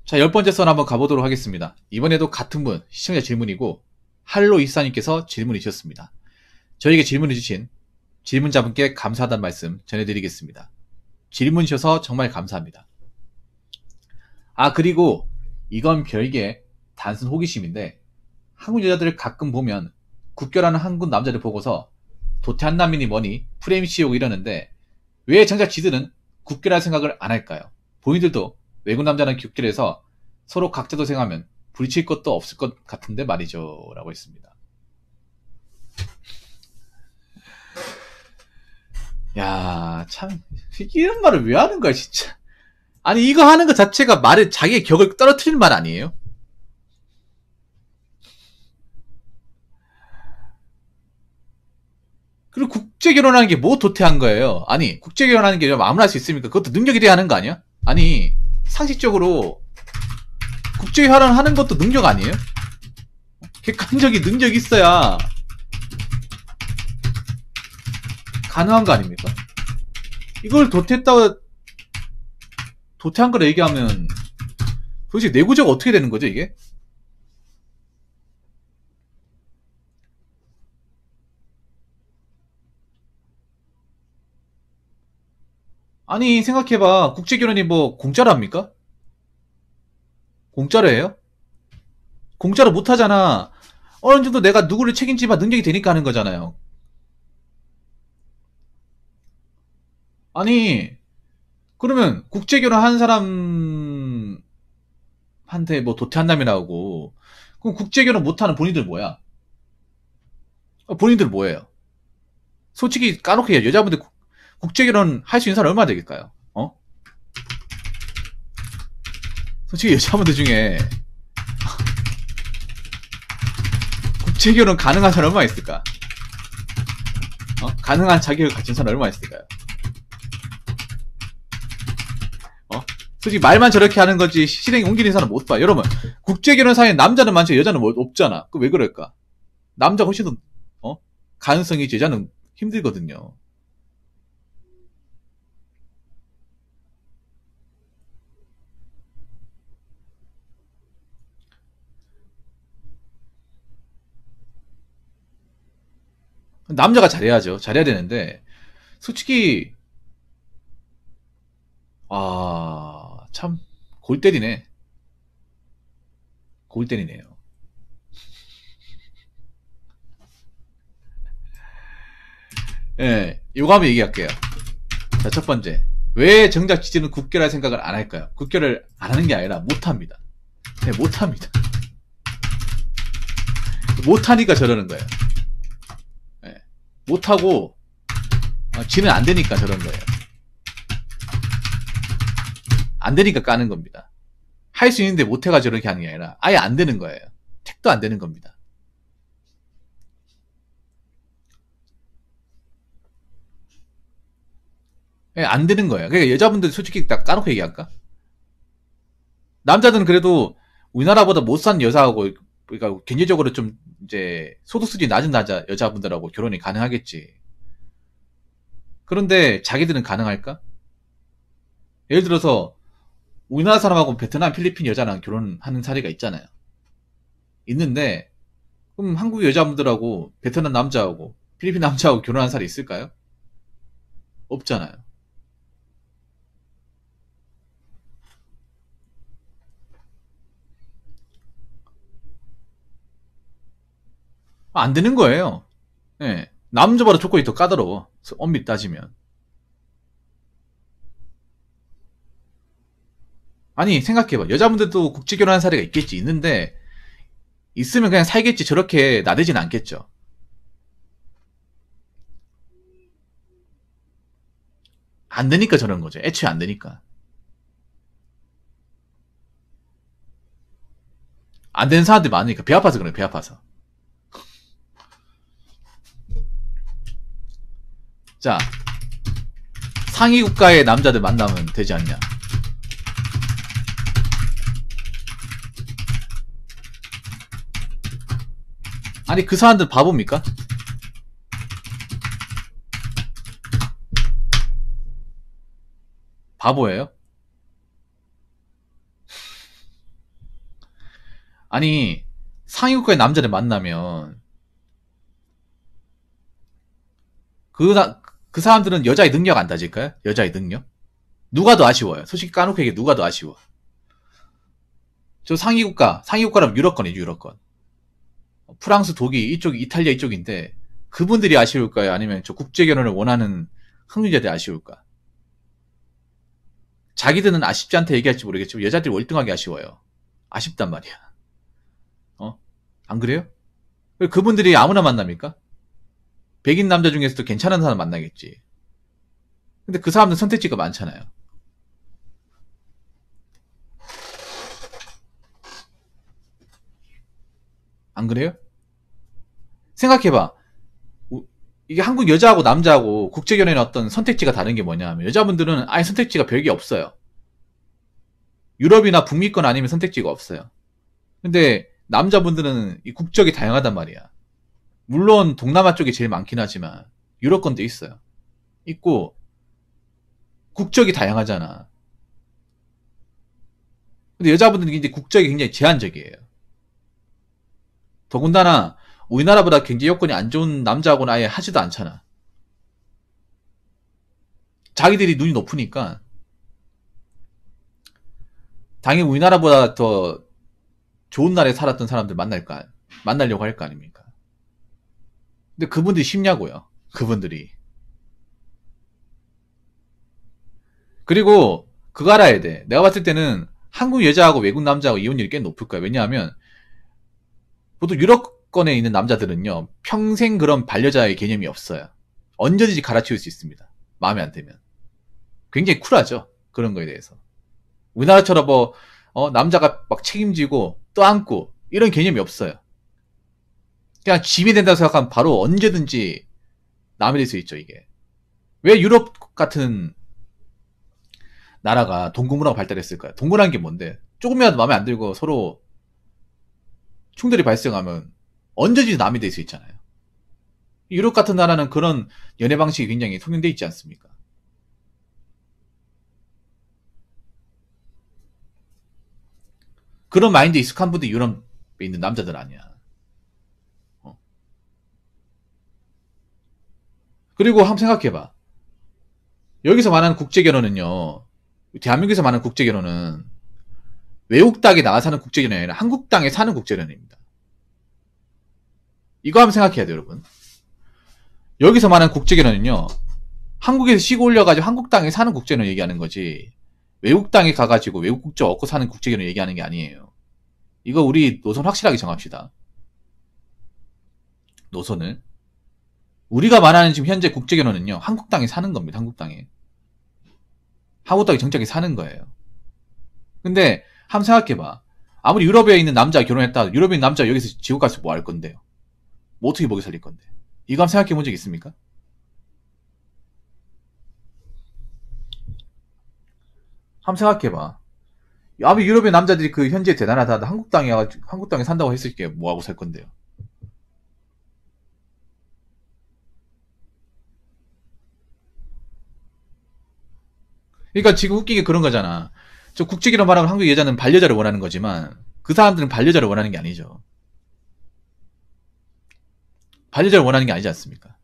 자, 10번째 선 한번 가보도록 하겠습니다. 이번에도 같은 분, 시청자 질문이고, 할로24님께서 질문이 주셨습니다. 저에게 질문을 주신 질문자분께 감사하다는 말씀 전해드리겠습니다. 질문 주셔서 정말 감사합니다. 아, 그리고 이건 별개 단순 호기심인데, 한국 여자들을 가끔 보면 국결하는 한국 남자를 보고서 도태한남이니 뭐니 프레임 씌우고 이러는데, 왜 정작 지들은 국결할 생각을 안 할까요? 본인들도 외국 남자는 국결해서 서로 각자 도생하면 부딪힐 것도 없을 것 같은데 말이죠. 라고 했습니다. 야, 참, 이런 말을 왜 하는 거야, 진짜. 아니, 이거 하는 것 자체가 말을, 자기의 격을 떨어뜨리는 말 아니에요? 그리고 국제결혼하는 게 뭐 도태한 거예요? 아니, 국제결혼하는 게 아무나 할 수 있습니까? 그것도 능력이 돼야 하는 거 아니야? 아니, 상식적으로 국제결혼하는 것도 능력 아니에요? 객관적인 능력이 있어야 가능한 거 아닙니까? 이걸 도태했다고, 도태한 걸 얘기하면 도대체 내구조가 어떻게 되는 거죠, 이게? 아니, 생각해봐. 국제결혼이 뭐 공짜로 합니까? 공짜로 해요? 공짜로 못하잖아. 어느 정도 내가 누구를 책임지면 능력이 되니까 하는 거잖아요. 아니, 그러면 국제결혼 한 사람한테 뭐 도태한다며 나오고, 그럼 국제결혼 못하는 본인들 뭐야? 본인들 뭐예요? 솔직히 까놓고 얘기해. 여자분들 국제결혼 할 수 있는 사람 얼마나 되겠까요? 어? 솔직히 여자분들 중에 국제결혼 가능한 사람 얼마나 있을까? 가능한 자격을 가진 사람 얼마나 있을까요? 솔직히 말만 저렇게 하는 거지 실행에 옮기는 사람 못 봐. 여러분, 국제결혼사에 남자는 많죠. 여자는 뭐 없잖아. 그 왜 그럴까? 남자가 훨씬 더 가능성이 여자는 힘들거든요. 남자가 잘해야죠. 잘해야 되는데 솔직히 참 골 때리네. 골 때리네요. 예, 요거 한번 얘기할게요. 자, 첫 번째. 왜 정작 지지는 국결할 생각을 안 할까요? 국결을 안 하는 게 아니라 못합니다. 네, 못합니다. 못하니까 저러는 거예요. 네, 못하고 지는 안 되니까 저런 거예요. 안 되니까 까는 겁니다. 할 수 있는데 못해가지고 저렇게 하는 게 아니라 아예 안 되는 거예요. 택도 안 되는 겁니다. 예, 안 되는 거예요. 그러니까 여자분들 솔직히 딱 까놓고 얘기할까? 남자들은 그래도 우리나라보다 못 산 여자하고, 그러니까 경제적으로 좀 이제 소득수준이 낮은 여자분들하고 결혼이 가능하겠지. 그런데 자기들은 가능할까? 예를 들어서 우리나라 사람하고 베트남, 필리핀 여자랑 결혼하는 사례가 있잖아요. 있는데 그럼 한국 여자분들하고 베트남 남자하고 필리핀 남자하고 결혼한 사례 있을까요? 없잖아요. 안 되는 거예요. 예. 남자보다 조건이 더 까다로워. 엄밀히 따지면. 아니, 생각해봐. 여자분들도 국제 결혼한 사례가 있겠지. 있는데, 있으면 그냥 살겠지. 저렇게 나대진 않겠죠. 안 되니까 저런 거죠. 애초에 안 되니까. 안 되는 사람들이 많으니까. 배 아파서 그래, 배 아파서. 자, 상위 국가의 남자들 만나면 되지 않냐. 아니, 그 사람들 바보입니까? 바보예요? 아니, 상위국가의 남자를 만나면 그 사람들은 여자의 능력 안 따질까요? 여자의 능력? 누가 더 아쉬워요? 솔직히 까놓고 얘기해, 누가 더 아쉬워? 저 상위국가라면 유럽권이에요, 유럽권. 프랑스, 독일, 이쪽, 이탈리아 이쪽인데, 그분들이 아쉬울까요? 아니면 저 국제결혼을 원하는 한국여자들이 아쉬울까? 자기들은 아쉽지 않다 얘기할지 모르겠지만, 여자들이 월등하게 아쉬워요. 아쉽단 말이야. 안 그래요? 그분들이 아무나 만납니까? 백인 남자 중에서도 괜찮은 사람 만나겠지. 근데 그 사람들 선택지가 많잖아요. 안 그래요? 생각해봐. 이게 한국 여자하고 남자하고 국제결혼의 어떤 선택지가 다른 게 뭐냐면, 여자분들은 아예 선택지가 별게 없어요. 유럽이나 북미권 아니면 선택지가 없어요. 근데 남자분들은 이 국적이 다양하단 말이야. 물론 동남아 쪽이 제일 많긴 하지만 유럽권도 있어요. 있고 국적이 다양하잖아. 근데 여자분들은 이제 국적이 굉장히 제한적이에요. 더군다나 우리나라보다 굉장히 여건이 안 좋은 남자하고는 아예 하지도 않잖아. 자기들이 눈이 높으니까 당연히 우리나라보다 더 좋은 나라에 살았던 사람들 만나려고 할 거 아닙니까? 근데 그분들이 쉽냐고요. 그분들이. 그리고 그거 알아야 돼. 내가 봤을 때는 한국 여자하고 외국 남자하고 이혼율이 꽤 높을 거야. 왜냐하면 보통 유럽권에 있는 남자들은요, 평생 그런 반려자의 개념이 없어요. 언제든지 갈아치울 수 있습니다. 마음에 안 들면. 굉장히 쿨하죠. 그런 거에 대해서. 우리나라처럼 남자가 막 책임지고 떠안고 이런 개념이 없어요. 그냥 짐이 된다고 생각하면 바로 언제든지 남이 될 수 있죠, 이게. 왜 유럽 같은 나라가 동거문화가 발달했을까요? 동거라는 게 뭔데? 조금이라도 마음에 안 들고 서로 충돌이 발생하면 언제든지 남이 될 수 있잖아요. 유럽 같은 나라는 그런 연애 방식이 굉장히 통용되어 있지 않습니까? 그런 마인드에 익숙한 분들이 유럽에 있는 남자들 아니야. 그리고 한번 생각해봐. 여기서 말하는 국제결혼은요, 대한민국에서 말하는 국제결혼은 외국 땅에 나가 사는 국제결혼이 아니라 한국 땅에 사는 국제결혼입니다. 이거 한번 생각해야 돼요, 여러분. 여기서 말하는 국제결혼은요, 한국에서 시고 올려가지고 한국 땅에 사는 국제결혼 얘기하는 거지, 외국 땅에 가가지고 외국 국적 얻고 사는 국제결혼 얘기하는 게 아니에요. 이거 우리 노선 확실하게 정합시다. 노선을. 우리가 말하는 지금 현재 국제결혼은요, 한국 땅에 사는 겁니다. 한국 땅에. 한국 땅에 정착해 사는 거예요. 근데 한번 생각해봐. 아무리 유럽에 있는 남자가 결혼했다, 유럽에 있는 남자가 여기서 지옥 가서 뭐 할 건데요? 뭐 어떻게 먹여 살릴 건데? 이거 한번 생각해 본 적 있습니까? 한번 생각해봐. 아무리 유럽의 남자들이 그 현재 대단하다, 한국 땅에 산다고 했을 게 뭐하고 살 건데요? 그러니까 지금 웃긴 게 그런 거잖아. 저 국제결혼 말하면 한국 여자는 반려자를 원하는 거지만 그 사람들은 반려자를 원하는 게 아니죠. 반려자를 원하는 게 아니지 않습니까?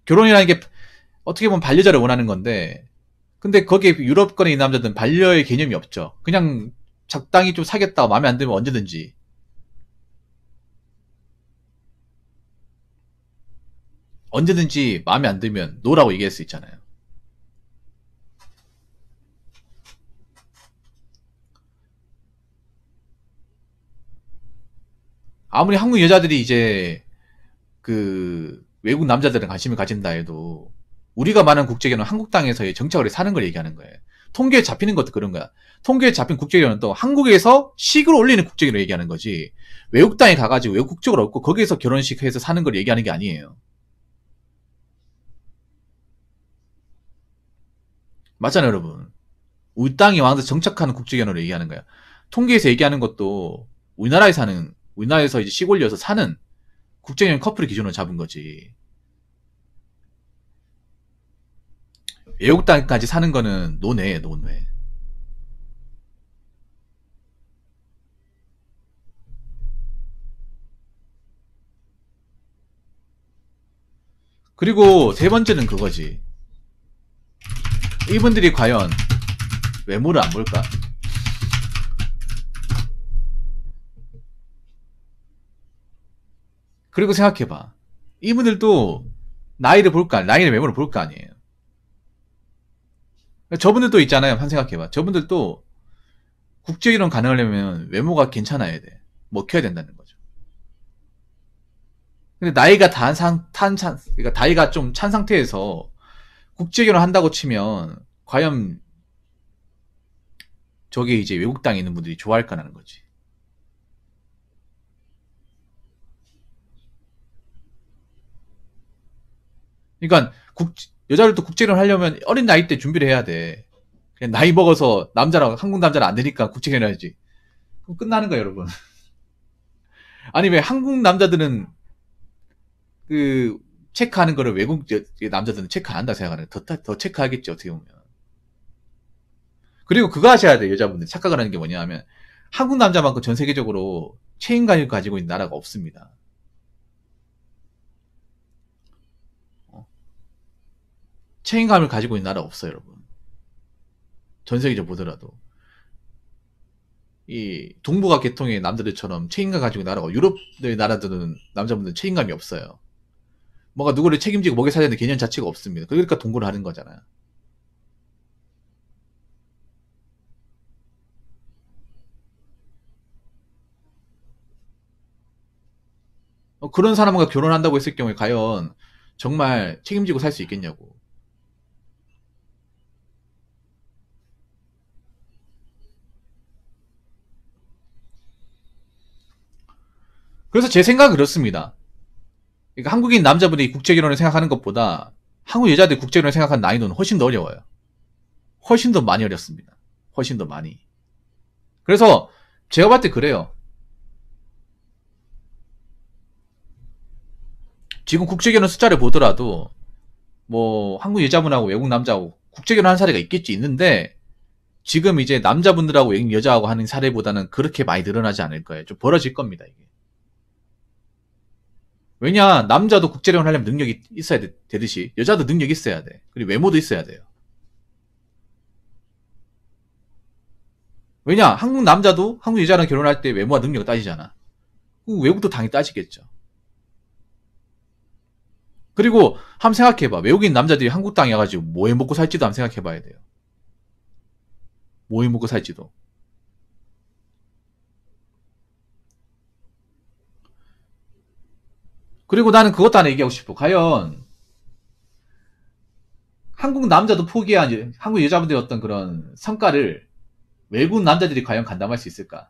결혼이라는 게 어떻게 보면 반려자를 원하는 건데, 근데 거기에 유럽권에 있는 남자들은 반려의 개념이 없죠. 그냥 적당히 좀 사겠다, 마음에 안 들면 언제든지. 언제든지 마음에 안 들면 노라고 얘기할 수 있잖아요. 아무리 한국 여자들이 이제 그 외국 남자들은 관심을 가진다 해도 우리가 말하는 국제결혼은 한국 땅에서의 정착을 사는 걸 얘기하는 거예요. 통계에 잡히는 것도 그런 거야. 통계에 잡힌 국제결혼은 또 한국에서 식을 올리는 국제결혼 얘기하는 거지, 외국 땅에 가가지고 외국 국적을 얻고 거기에서 결혼식 해서 사는 걸 얘기하는 게 아니에요. 맞잖아요, 여러분. 우리 땅에 와서 정착하는 국제결혼을 얘기하는 거야. 통계에서 얘기하는 것도 우리나라에서 이제 시골려서 사는 국제결혼 커플을 기준으로 잡은 거지. 외국 땅까지 사는 거는 논외에 논외. 그리고 세 번째는 그거지. 이분들이 과연 외모를 안 볼까? 그리고 생각해봐. 이분들도 나이를 볼까? 나이를 외모를 볼 거 아니에요. 저분들도 있잖아요. 한 생각해봐. 저분들도 국제결혼 가능하려면 외모가 괜찮아야 돼. 먹혀야 된다는 거죠. 근데 나이가 그러니까 나이가 좀 찬 상태에서 국제결혼 한다고 치면 과연 저게 이제 외국 땅에 있는 분들이 좋아할까라는 거지. 그러니까 여자들도 국제결혼 하려면 어린 나이 때 준비를 해야 돼. 그냥 나이 먹어서 한국 남자랑 안 되니까 국제결혼 해야지. 그럼 끝나는 거야, 여러분. 아니 왜 한국 남자들은 그 체크하는 거를 외국 남자들은 체크 안 한다 생각하는 더 체크하겠지 어떻게 보면. 그리고 그거 하셔야 돼. 여자분들 착각을 하는 게 뭐냐면 한국 남자만큼 전 세계적으로 책임감을 가지고 있는 나라가 없습니다. 책임감을 가지고 있는 나라가 없어요, 여러분. 전 세계적으로 보더라도. 이 동북아 계통의 남자들처럼 책임감 가지고 있는 나라가 유럽의 나라들은 남자분들은 책임감이 없어요. 뭔가 누구를 책임지고 먹여 살려야 되는 개념 자체가 없습니다. 그러니까 동거를 하는 거잖아요. 그런 사람과 결혼한다고 했을 경우에 과연 정말 책임지고 살 수 있겠냐고. 그래서 제 생각은 그렇습니다. 그러니까 한국인 남자분이 국제결혼을 생각하는 것보다 한국 여자들이 국제결혼을 생각하는 난이도는 훨씬 더 어려워요. 훨씬 더 많이 어렵습니다. 훨씬 더 많이. 그래서 제가 봤을 때 그래요. 지금 국제결혼 숫자를 보더라도 뭐 한국 여자분하고 외국 남자하고 국제결혼 한 사례가 있겠지 있는데 지금 이제 남자분들하고 외국 여자하고 하는 사례보다는 그렇게 많이 늘어나지 않을 거예요. 좀 벌어질 겁니다, 이게. 왜냐, 남자도 국제결혼 하려면 능력이 있어야 되듯이 여자도 능력이 있어야 돼. 그리고 외모도 있어야 돼요. 왜냐, 한국 남자도 한국 여자랑 결혼할 때 외모와 능력을 따지잖아. 외국도 당연히 따지겠죠. 그리고 한번 생각해봐. 외국인 남자들이 한국 땅에 와가지고 뭐 해 먹고 살지도 한번 생각해봐야 돼요. 뭐 해 먹고 살지도. 그리고 나는 그것도 하나 얘기하고 싶어. 과연 한국 남자도 포기한 한국 여자분들의 어떤 그런 성과를 외국 남자들이 과연 감당할 수 있을까?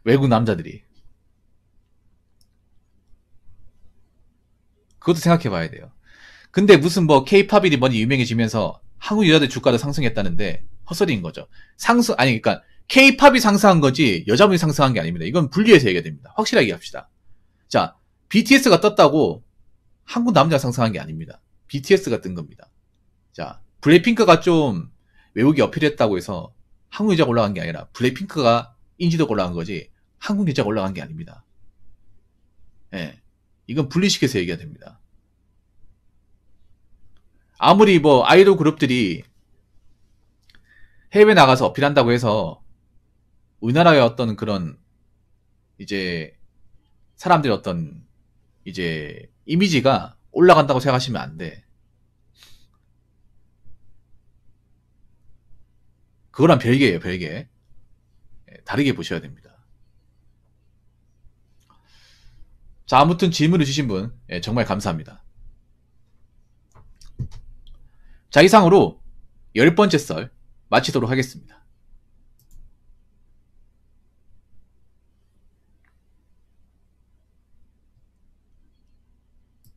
외국 남자들이. 그것도 생각해 봐야 돼요. 근데 무슨 뭐 케이팝이 뭐니 유명해지면서 한국 여자들 주가도 상승했다는데 헛소리인 거죠. 아니 그러니까 케이팝이 상승한 거지 여자분이 상승한 게 아닙니다. 이건 분리해서 얘기해야 됩니다. 확실하게 얘기합시다. 자, BTS가 떴다고 한국 남자가 상승한 게 아닙니다. BTS가 뜬 겁니다. 자, 블랙핑크가 좀 외국이 어필했다고 해서 한국 여자가 올라간 게 아니라 블랙핑크가 인지도가 올라간 거지 한국 여자가 올라간 게 아닙니다. 예. 이건 분리시켜서 얘기해야 됩니다. 아무리 뭐 아이돌 그룹들이 해외 나가서 어필한다고 해서 우리나라의 어떤 그런 이제 사람들의 어떤 이제 이미지가 올라간다고 생각하시면 안 돼. 그거랑 별개예요, 별개. 다르게 보셔야 됩니다. 자, 아무튼 질문을 주신 분 정말 감사합니다. 자, 이상으로 10번째 썰 마치도록 하겠습니다.